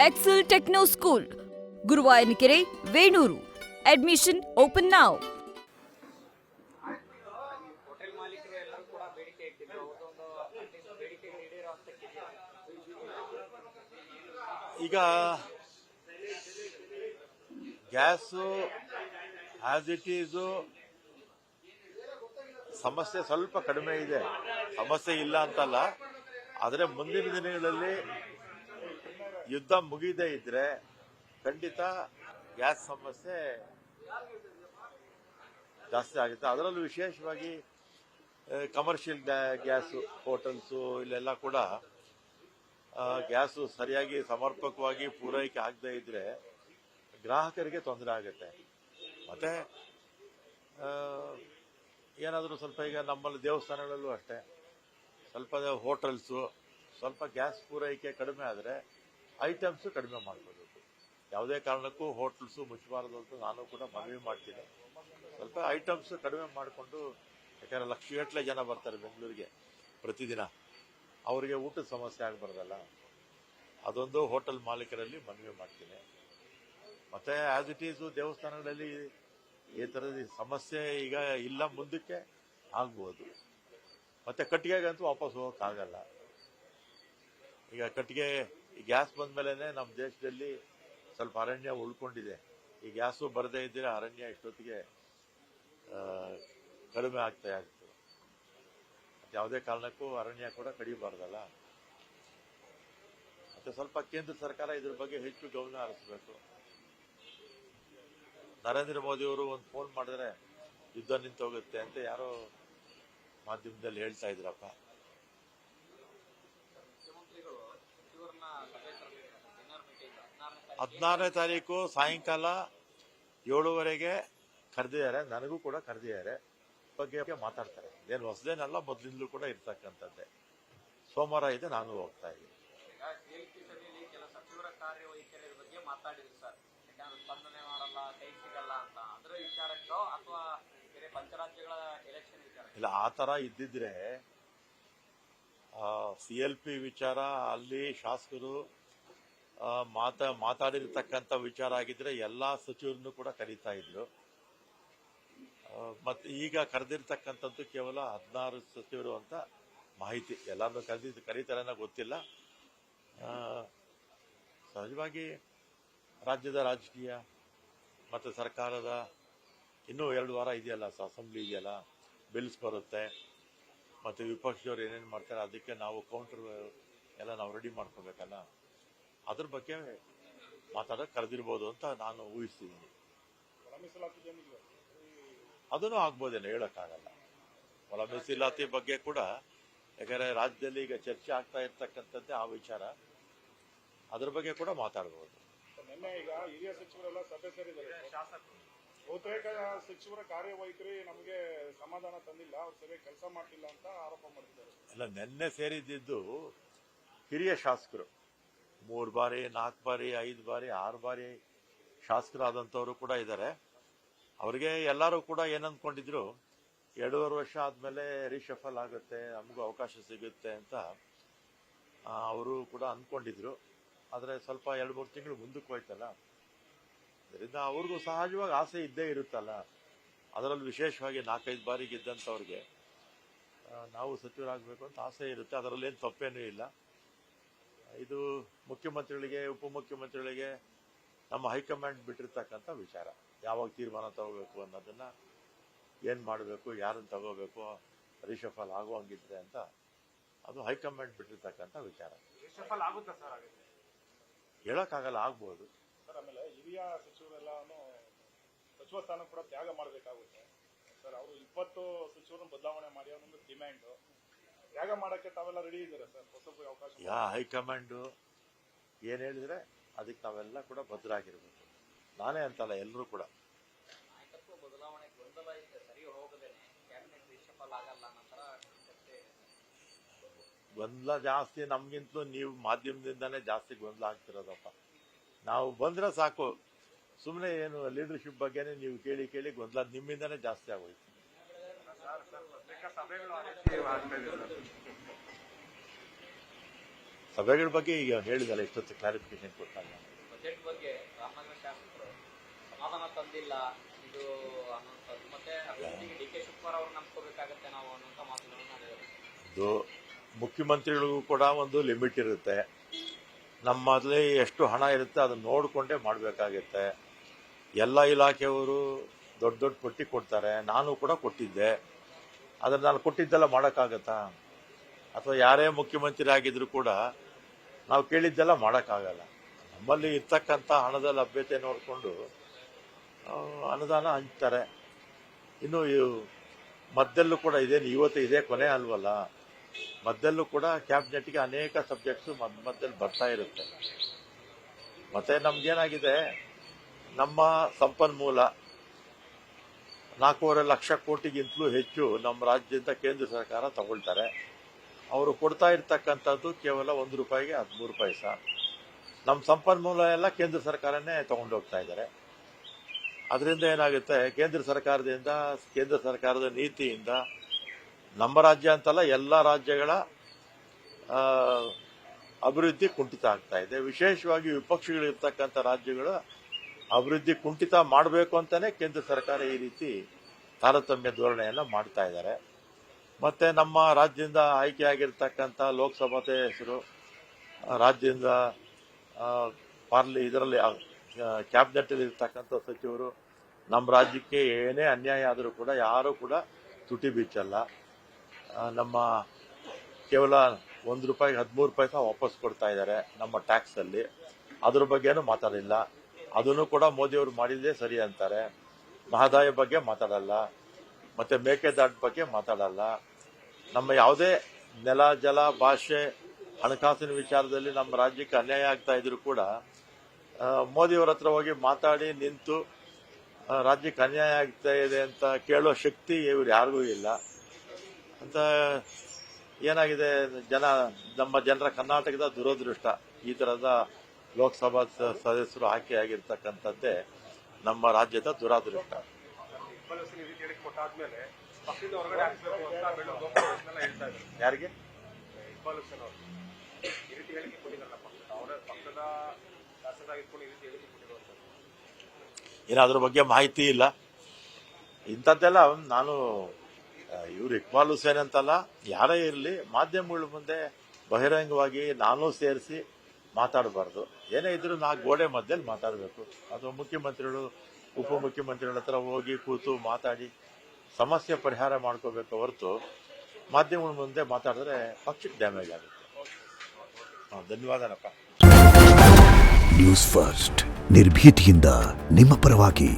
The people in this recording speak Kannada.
Excel Techno School, Guruvayanikere, Venuru. Admission open now. Hotel ಮಾಲೀಕರು ಎಲ್ಲರೂ ಕೂಡ ಬೇಡಿಕೆ ಇಟ್ಟಿದ್ರು ಒಂದು ಬೇಡಿಕೆ ಈಡೇರುವಂತಕ್ಕಿದೆಯಾ? ಈಗ ಗ್ಯಾಸು ಆಸ್ ಇಟ್ ಈಸು ಸಮಸ್ಯೆ ಸ್ವಲ್ಪ ಕಡಿಮೆ ಇದೆ, ಸಮಸ್ಯೆ ಇಲ್ಲ ಅಂತಲ್ಲ. ಆದರೆ ಮುಂದಿನ ದಿನಗಳಲ್ಲಿ ಯುದ್ಧ ಮುಗಿದೇ ಇದ್ರೆ ಖಂಡಿತ ಗ್ಯಾಸ್ ಸಮಸ್ಯೆ ಜಾಸ್ತಿ ಆಗುತ್ತೆ. ಅದರಲ್ಲೂ ವಿಶೇಷವಾಗಿ ಕಮರ್ಷಿಯಲ್ ಗ್ಯಾಸು ಹೋಟೆಲ್ಸು ಇಲ್ಲೆಲ್ಲ ಕೂಡ ಗ್ಯಾಸು ಸರಿಯಾಗಿ ಸಮರ್ಪಕವಾಗಿ ಪೂರೈಕೆ ಆಗದೇ ಇದ್ರೆ ಗ್ರಾಹಕರಿಗೆ ತೊಂದರೆ ಆಗುತ್ತೆ. ಮತ್ತೆ ಏನಾದರೂ ಸ್ವಲ್ಪ ಈಗ ನಮ್ಮಲ್ಲಿ ದೇವಸ್ಥಾನಗಳಲ್ಲೂ ಅಷ್ಟೇ ಸ್ವಲ್ಪ ಹೋಟೆಲ್ಸು ಸ್ವಲ್ಪ ಗ್ಯಾಸ್ ಪೂರೈಕೆ ಕಡಿಮೆ ಆದರೆ ಐಟಮ್ಸು ಕಡಿಮೆ ಮಾಡ್ಕೋಬೇಕು. ಯಾವುದೇ ಕಾರಣಕ್ಕೂ ಹೋಟೆಲ್ಸು ಮುಚ್ಚಬಾರದು ಅಂತ ನಾನು ಕೂಡ ಮನವಿ ಮಾಡ್ತೀನಿ. ಸ್ವಲ್ಪ ಐಟಮ್ಸ್ ಕಡಿಮೆ ಮಾಡಿಕೊಂಡು, ಯಾಕಂದರೆ ಲಕ್ಷಗಟ್ಟಲೆ ಜನ ಬರ್ತಾರೆ ಬೆಂಗಳೂರಿಗೆ ಪ್ರತಿದಿನ, ಅವರಿಗೆ ಊಟದ ಸಮಸ್ಯೆ ಆಗಬಾರ್ದಲ್ಲ, ಅದೊಂದು ಹೋಟೆಲ್ ಮಾಲೀಕರಲ್ಲಿ ಮನವಿ ಮಾಡ್ತೀನಿ. ಮತ್ತೆ ಆಸ್ ಇಟ್ ಈಸು ದೇವಸ್ಥಾನಗಳಲ್ಲಿ ಈ ಥರದ ಸಮಸ್ಯೆ ಈಗ ಇಲ್ಲ, ಮುಂದಕ್ಕೆ ಆಗ್ಬೋದು. ಮತ್ತೆ ಕಟ್ಟಿಗೆಗಂತೂ ವಾಪಸ್ ಹೋಗೋಕ್ಕಾಗಲ್ಲ. ಈಗ ಕಟ್ಟಿಗೆ ಗ್ಯಾಸ್ ಬಂದ ಮೇಲೇ ನಮ್ಮ ದೇಶದಲ್ಲಿ ಸ್ವಲ್ಪ ಅರಣ್ಯ ಉಳ್ಕೊಂಡಿದೆ. ಈ ಗ್ಯಾಸು ಬರದೇ ಇದ್ದರೆ ಅರಣ್ಯ ಇಷ್ಟೊತ್ತಿಗೆ ಕಡಿಮೆ ಆಗ್ತಾ ಇತ್ತು. ಯಾವುದೇ ಕಾರಣಕ್ಕೂ ಅರಣ್ಯ ಕೂಡ ಕಡಿಬಾರ್ದಲ್ಲ. ಮತ್ತೆ ಸ್ವಲ್ಪ ಕೇಂದ್ರ ಸರ್ಕಾರ ಇದ್ರ ಬಗ್ಗೆ ಹೆಚ್ಚು ಗಮನ ಹರಿಸಬೇಕು. ನರೇಂದ್ರ ಮೋದಿಯವರು ಒಂದು ಫೋನ್ ಮಾಡಿದ್ರೆ ಯುದ್ಧ ನಿಂತೋಗುತ್ತೆ ಅಂತ ಯಾರೋ ಮಾಧ್ಯಮದಲ್ಲಿ ಹೇಳ್ತಾ ಇದ್ರಪ್ಪ. 16ನೇ ತಾರೀಕು ಸಾಯಂಕಾಲ 7:30ಗೆ ಕರೆದಿದ್ದಾರೆ, ನನಗೂ ಕೂಡ ಕರೆದಿದ್ದಾರೆ. ಬಗ್ಗೆ ಮಾತಾಡ್ತಾರೆ. ಏನು ಹೊಸದೇನಲ್ಲ, ಮೊದಲಿಂದಲೂ ಕೂಡ ಇರ್ತಕ್ಕಂಥದ್ದೇ. ಸೋಮವಾರ ಇದೆ, ನಾನು ಹೋಗ್ತಾ ಇದ್ದೀನಿ. ಕೆಲ ಸಚಿವರ ಕಾರ್ಯವೈಖರಿ ಬಗ್ಗೆ ಮಾತಾಡಿದ್ರು ಸರ್, ಸ್ಪಂದನೆ ಮಾಡಲ್ಲ, ಕೈ ಸಿಗಲ್ಲ ಅಂತ. ಅದರ ವಿಚಾರಕ್ಕೋ ಅಥವಾ ಬೇರೆ ಪಂಚರಾಜ್ಯಗಳ ಎಲೆಕ್ಷನ್ ವಿಚಾರ? ಇಲ್ಲ, ಆ ಥರ ಇದ್ದಿದ್ರೆ CLP ವಿಚಾರ ಅಲ್ಲಿ ಶಾಸಕರು ಮಾತಾಡಿರ್ತಕ್ಕಂಥ ವಿಚಾರ ಆಗಿದ್ರೆ ಎಲ್ಲಾ ಸಚಿವರನ್ನು ಕೂಡ ಕರೀತಾ ಇದ್ರು. ಮತ್ತೆ ಈಗ ಕರೆದಿರ್ತಕ್ಕಂಥದ್ದು ಕೇವಲ 16 ಸಚಿವರು ಅಂತ ಮಾಹಿತಿ. ಎಲ್ಲಾರನ್ನು ಕರೀತಾರೇನೋ ಗೊತ್ತಿಲ್ಲ. ಸಹಜವಾಗಿ ರಾಜ್ಯದ ರಾಜಕೀಯ ಮತ್ತು ಸರ್ಕಾರದ ಇನ್ನೂ 2 ವಾರ ಇದೆಯಲ್ಲ, ಅಸೆಂಬ್ಲಿ ಇದೆಯಲ್ಲ, ಬಿಲ್ಸ್ ಬರುತ್ತೆ, ಮತ್ತು ವಿಪಕ್ಷದವ್ರು ಏನೇನು ಮಾಡ್ತಾರೆ ಅದಕ್ಕೆ ನಾವು ಕೌಂಟರ್ ಎಲ್ಲ ನಾವು ರೆಡಿ ಮಾಡ್ಕೋಬೇಕಲ್ಲ. ಅದ್ರ ಬಗ್ಗೆ ಮಾತಾಡೋಕೆ ಕರೆದಿರ್ಬೋದು ಅಂತ ನಾನು ಊಹಿಸ್ತಿದ್ದೀನಿ. ಅದನ್ನು ಆಗ್ಬೋದೇನೋ, ಹೇಳೋಕ್ಕಾಗಲ್ಲ. ಒಳ ಮೀಸಲಾತಿ ಬಗ್ಗೆ ಕೂಡ, ಯಾಕಂದರೆ ರಾಜ್ಯದಲ್ಲಿ ಈಗ ಚರ್ಚೆ ಆಗ್ತಾ ಇರ್ತಕ್ಕಂಥದ್ದೇ ಆ ವಿಚಾರ, ಅದ್ರ ಬಗ್ಗೆ ಕೂಡ ಮಾತಾಡ್ಬೋದು. ನಿನ್ನೆ ಈಗ ಹಿರಿಯ ಸಚಿವರೆಲ್ಲ ಸಭೆ ಸೇರಿದ್ದಾರೆ. ಶಾಸಕರು ಬಹುತೇಕ ಸಚಿವರ ಕಾರ್ಯವೈಖರಿ ನಮಗೆ ಸಮಾಧಾನ ತಂದಿಲ್ಲ, ಅವ್ರು ಸರಿಯಾಗಿ ಕೆಲಸ ಮಾಡ್ತಿಲ್ಲ ಅಂತ ಆರೋಪ ಮಾಡ್ತಿದ್ದಾರೆ. ಇಲ್ಲ, ನಿನ್ನೆ ಸೇರಿದ್ದು ಹಿರಿಯ ಶಾಸಕರು, 3 ಬಾರಿ 4 ಬಾರಿ 5 ಬಾರಿ 6 ಬಾರಿ ಶಾಸಕರಾದಂಥವರು ಕೂಡ ಇದ್ದಾರೆ. ಅವರಿಗೆ ಎಲ್ಲರೂ ಕೂಡ ಏನಂದ್ಕೊಂಡಿದ್ರು, 2.5 ವರ್ಷ ಆದಮೇಲೆ ರೀಶಫಲ್ ಆಗುತ್ತೆ, ನಮಗೂ ಅವಕಾಶ ಸಿಗುತ್ತೆ ಅಂತ ಅವರು ಕೂಡ ಅಂದ್ಕೊಂಡಿದ್ರು. ಆದರೆ ಸ್ವಲ್ಪ 2-3 ತಿಂಗಳು ಮುಂದಕ್ಕೆ ಹೋಯ್ತಲ್ಲ, ಅದರಿಂದ ಅವ್ರಿಗೂ ಸಹಜವಾಗಿ ಆಸೆ ಇದ್ದೇ ಇರುತ್ತಲ್ಲ. ಅದರಲ್ಲಿ ವಿಶೇಷವಾಗಿ 4-5 ಬಾರಿ ಗೆದ್ದಂಥವ್ರಿಗೆ ನಾವು ಸಚಿವರಾಗಬೇಕು ಅಂತ ಆಸೆ ಇರುತ್ತೆ. ಅದರಲ್ಲೇನು ತಪ್ಪೇನೂ ಇಲ್ಲ. ಇದು ಮುಖ್ಯಮಂತ್ರಿಗಳಿಗೆ, ಉಪಮುಖ್ಯಮಂತ್ರಿಗಳಿಗೆ ನಮ್ಮ ಹೈಕಮಾಂಡ್ ಬಿಟ್ಟಿರ್ತಕ್ಕಂಥ ವಿಚಾರ. ಯಾವಾಗ ತೀರ್ಮಾನ ತಗೋಬೇಕು ಅನ್ನೋದನ್ನ, ಏನು ಮಾಡಬೇಕು, ಯಾರನ್ನು ತಗೋಬೇಕು, ರಿಷಫಲ್ ಆಗುವಂಗಿದ್ರೆ ಅಂತ, ಅದು ಹೈಕಮಾಂಡ್ ಬಿಟ್ಟಿರ್ತಕ್ಕಂಥ ವಿಚಾರ. ರಿಷಫಲ್ ಆಗುತ್ತಾ ಸರ್? ಹೇಳೋಕ್ಕಾಗಲ್ಲ, ಆಗ್ಬೋದು ಸರ್. ಆಮೇಲೆ ಹಿರಿಯ ಸಚಿವರೆಲ್ಲಾನು ಸಚಿವ ಸ್ಥಾನ ಕೂಡ ತ್ಯಾಗ ಮಾಡಬೇಕಾಗುತ್ತೆ ಸರ್. ಅವರು 20 ಸಚಿವರನ್ನು ಬದಲಾವಣೆ ಮಾಡಿ ಅವನೊಂದು ಡಿಮ್ಯಾಂಡ್ ತ್ಯಾಗ ಮಾಡಕ್ಕೆ ತಾವೆಲ್ಲ ರೆಡಿ ಇದ್ದಾರೆ ಸರ್? ಹೊಸಬ್ರಿಗೆ ಅವಕಾಶ ಹೈಕಮಾಂಡು ಏನು ಹೇಳಿದ್ರೆ ಅದಕ್ಕೆ ನಾವೆಲ್ಲ ಕೂಡ ಭದ್ರಾಗಿರ್ಬೇಕು. ನಾನೇ ಅಂತಲ್ಲ, ಎಲ್ಲರೂ ಕೂಡ. ನಾಯಕತ್ವ ಬದಲಾವಣೆ ಗೊಂದಲ ಇದೆ, ಸರಿ ಹೋಗದೇನೆ ಕ್ಯಾಬಿನೆಟ್ ರಿಷಫಲ್ ಆಗಲ್ಲ ನಂತರ ಗೊಂದಲ ಜಾಸ್ತಿ. ನಮ್ಗಿಂತಲೂ ನೀವು ಮಾಧ್ಯಮದಿಂದಾನೇ ಜಾಸ್ತಿ ಗೊಂದಲ ಆಗ್ತಿರೋದಪ್ಪ. ನಾವು ಬಂದ್ರೆ ಸಾಕು, ಸುಮ್ಮನೆ ಏನು ಲೀಡರ್ಶಿಪ್ ಬಗ್ಗೆನೇ ನೀವು ಕೇಳಿ ಕೇಳಿ ಗೊಂದಲ ನಿಮ್ಮಿಂದಾನೇ ಜಾಸ್ತಿ ಆಗೋಯ್ತು. ಸಭೆಗಳ ಬಗ್ಗೆ ಈಗ ಹೇಳಿದಲ್ಲ ಇಷ್ಟೊತ್ತು ಕ್ಲಾರಿಫಿಕೇಶನ್ ಕೊಟ್ಟಾಗ. ಬಜೆಟ್ ಬಗ್ಗೆ ರಾಮನಗರ ಶಾಸಕರು ಸಮಾಧಾನ ತಂದಿಲ್ಲ ಇದು ಅನ್ನುವಂಥದ್ದು, ಮತ್ತೆ ಅಭಿವೃದ್ಧಿಗೆ ಡಿ ಕೆ ಶಿವಕುಮಾರ್ ಅವ್ರು ನಂಬ್ಕೋಬೇಕಾಗತ್ತೆ ನಾವು ಅನ್ನುವಂಥ ಮಾತುಗಳನ್ನು ಮಾಡಿದ್ದಾರೆ. ಇದು ಮುಖ್ಯಮಂತ್ರಿಗಳಿಗೂ ಕೂಡ ಒಂದು ಲಿಮಿಟ್ ಇರುತ್ತೆ. ನಮ್ಮಲ್ಲಿ ಎಷ್ಟು ಹಣ ಇರುತ್ತೆ ಅದನ್ನ ನೋಡಿಕೊಂಡೇ ಮಾಡಬೇಕಾಗುತ್ತೆ. ಎಲ್ಲ ಇಲಾಖೆಯವರು ದೊಡ್ಡ ದೊಡ್ಡ ಪಟ್ಟಿ ಕೊಡ್ತಾರೆ, ನಾನು ಕೂಡ ಕೊಟ್ಟಿದ್ದೆ. ಅದನ್ನು ನಾನು ಕೊಟ್ಟಿದ್ದೆಲ್ಲ ಮಾಡೋಕ್ಕಾಗತ್ತಾ? ಅಥವಾ ಯಾರೇ ಮುಖ್ಯಮಂತ್ರಿ ಆಗಿದ್ರು ಕೂಡ ನಾವು ಕೇಳಿದ್ದೆಲ್ಲ ಮಾಡೋಕ್ಕಾಗಲ್ಲ. ನಮ್ಮಲ್ಲಿ ಇರ್ತಕ್ಕಂಥ ಹಣದ ಲಭ್ಯತೆ ನೋಡಿಕೊಂಡು ಅನುದಾನ ಹಂಚ್ತಾರೆ. ಇನ್ನು ಮಧ್ಯಲ್ಲೂ ಕೂಡ ಇದೇನು ಇವತ್ತು ಇದೇ ಕೊನೆ ಅಲ್ವಲ್ಲ, ಮಧ್ಯಲ್ಲೂ ಕೂಡ ಕ್ಯಾಬಿನೆಟ್ಗೆ ಅನೇಕ ಸಬ್ಜೆಕ್ಟ್ಸು ಮಧ್ಯದಲ್ಲಿ ಬರ್ತಾ ಇರುತ್ತೆ. ಮತ್ತೆ ನಮ್ಗೇನಾಗಿದೆ, ನಮ್ಮ ಸಂಪನ್ಮೂಲ 4.5 ಲಕ್ಷ ಕೋಟಿಗಿಂತಲೂ ಹೆಚ್ಚು ನಮ್ಮ ರಾಜ್ಯದಿಂದ ಕೇಂದ್ರ ಸರ್ಕಾರ ತಗೊಳ್ತಾರೆ. ಅವರು ಕೊಡ್ತಾ ಇರ್ತಕ್ಕಂಥದ್ದು ಕೇವಲ ₹1 13 ಪೈಸಾ. ನಮ್ಮ ಸಂಪನ್ಮೂಲ ಎಲ್ಲ ಕೇಂದ್ರ ಸರ್ಕಾರನೇ ತಗೊಂಡೋಗ್ತಾ ಇದ್ದಾರೆ. ಅದರಿಂದ ಏನಾಗುತ್ತೆ, ಕೇಂದ್ರ ಸರ್ಕಾರದ ನೀತಿಯಿಂದ ನಮ್ಮ ರಾಜ್ಯ ಅಂತಲ್ಲ ಎಲ್ಲ ರಾಜ್ಯಗಳ ಅಭಿವೃದ್ಧಿ ಕುಂಠಿತ ಆಗ್ತಾ ಇದೆ. ವಿಶೇಷವಾಗಿ ವಿಪಕ್ಷಗಳಿರ್ತಕ್ಕಂಥ ರಾಜ್ಯಗಳ ಅಭಿವೃದ್ಧಿ ಕುಂಠಿತ ಮಾಡಬೇಕು ಅಂತಾನೆ ಕೇಂದ್ರ ಸರ್ಕಾರ ಈ ರೀತಿ ತಾರತಮ್ಯ ಧೋರಣೆಯನ್ನು ಮಾಡ್ತಾ ಇದ್ದಾರೆ. ಮತ್ತೆ ನಮ್ಮ ರಾಜ್ಯದಿಂದ ಆಯ್ಕೆಯಾಗಿರ್ತಕ್ಕಂಥ ಲೋಕಸಭಾ ಹೆಸರು ರಾಜ್ಯದಿಂದ ಇದರಲ್ಲಿ ಕ್ಯಾಬಿನೆಟ್ ಇರ್ತಕ್ಕಂಥ ಸಚಿವರು ನಮ್ಮ ರಾಜ್ಯಕ್ಕೆ ಏನೇ ಅನ್ಯಾಯ ಆದರೂ ಕೂಡ ಯಾರೂ ಕೂಡ ತುಟಿ ಬಿಚ್ಚಲ್ಲ. ನಮ್ಮ ಕೇವಲ ₹1 13 ಪೈಸಾ ವಾಪಸ್ ಕೊಡ್ತಾ ಇದ್ದಾರೆ ನಮ್ಮ ಟ್ಯಾಕ್ಸ್ ಅಲ್ಲಿ. ಅದ್ರ ಬಗ್ಗೆನೂ ಮಾತಾಡಿಲ್ಲ. ಅದನ್ನು ಕೂಡ ಮೋದಿಯವರು ಮಾಡಿದ್ದೇ ಸರಿ ಅಂತಾರೆ. ಮಹದಾಯ ಬಗ್ಗೆ ಮಾತಾಡಲ್ಲ, ಮತ್ತೆ ಮೇಕೆದಾಟು ಬಗ್ಗೆ ಮಾತಾಡಲ್ಲ. ನಮ್ಮ ಯಾವುದೇ ನೆಲ, ಜಲ, ಭಾಷೆ, ಹಣಕಾಸಿನ ವಿಚಾರದಲ್ಲಿ ನಮ್ಮ ರಾಜ್ಯಕ್ಕೆ ಅನ್ಯಾಯ ಆಗ್ತಾ ಇದ್ರು ಕೂಡ ಮೋದಿಯವರ ಹತ್ರ ಹೋಗಿ ಮಾತಾಡಿ ನಿಂತು ರಾಜ್ಯಕ್ಕೆ ಅನ್ಯಾಯ ಆಗ್ತಾ ಇದೆ ಅಂತ ಕೇಳೋ ಶಕ್ತಿ ಇವ್ರು ಯಾರಿಗೂ ಇಲ್ಲ ಅಂತ. ಏನಾಗಿದೆ, ನಮ್ಮ ಜನರ ಕರ್ನಾಟಕದ ದುರದೃಷ್ಟ. ಈ ತರದ ಲೋಕಸಭಾ ಸದಸ್ಯರು ಆಯ್ಕೆಯಾಗಿರ್ತಕ್ಕಂಥದ್ದೇ ನಮ್ಮ ರಾಜ್ಯದ ದುರಾದೃಷ್ಟ. ಯಾರಿಗೆ ಏನಾದ್ರ ಬಗ್ಗೆ ಮಾಹಿತಿ ಇಲ್ಲ. ಇಂಥದ್ದೆಲ್ಲ ನಾನು ಇವ್ರು ಇಕ್ಬಾಲ್ ಹುಸೇನ್ ಅಂತಲ್ಲ, ಯಾರೇ ಇರಲಿ ಮಾಧ್ಯಮಗಳ ಮುಂದೆ ಬಹಿರಂಗವಾಗಿ ನಾನು ಸೇರಿಸಿ ಮಾತಾಡಬಾರ್ದು. ಏನೇ ಇದ್ರು ನಾ ಗೋಡೆ ಮಧ್ಯದಲ್ಲಿ ಮಾತಾಡಬೇಕು. ಅದು ಮುಖ್ಯಮಂತ್ರಿಗಳು ಉಪಮುಖ್ಯಮಂತ್ರಿಗಳ ಹತ್ರ ಹೋಗಿ ಕೂತು ಮಾತಾಡಿ ಸಮಸ್ಯೆ ಪರಿಹಾರ ಮಾಡ್ಕೋಬೇಕು ಹೊರತು ಮಾಧ್ಯಮಗಳ ಮುಂದೆ ಮಾತಾಡಿದ್ರೆ ಪಕ್ಷಕ್ಕೆ ಡ್ಯಾಮೇಜ್ ಆಗುತ್ತೆ. ಧನ್ಯವಾದನಪ್ಪ. ನ್ಯೂಸ್ ಫಸ್ಟ್ ನಿರ್ಭೀತಿಯಿಂದ ನಿಮ್ಮ ಪರವಾಗಿ.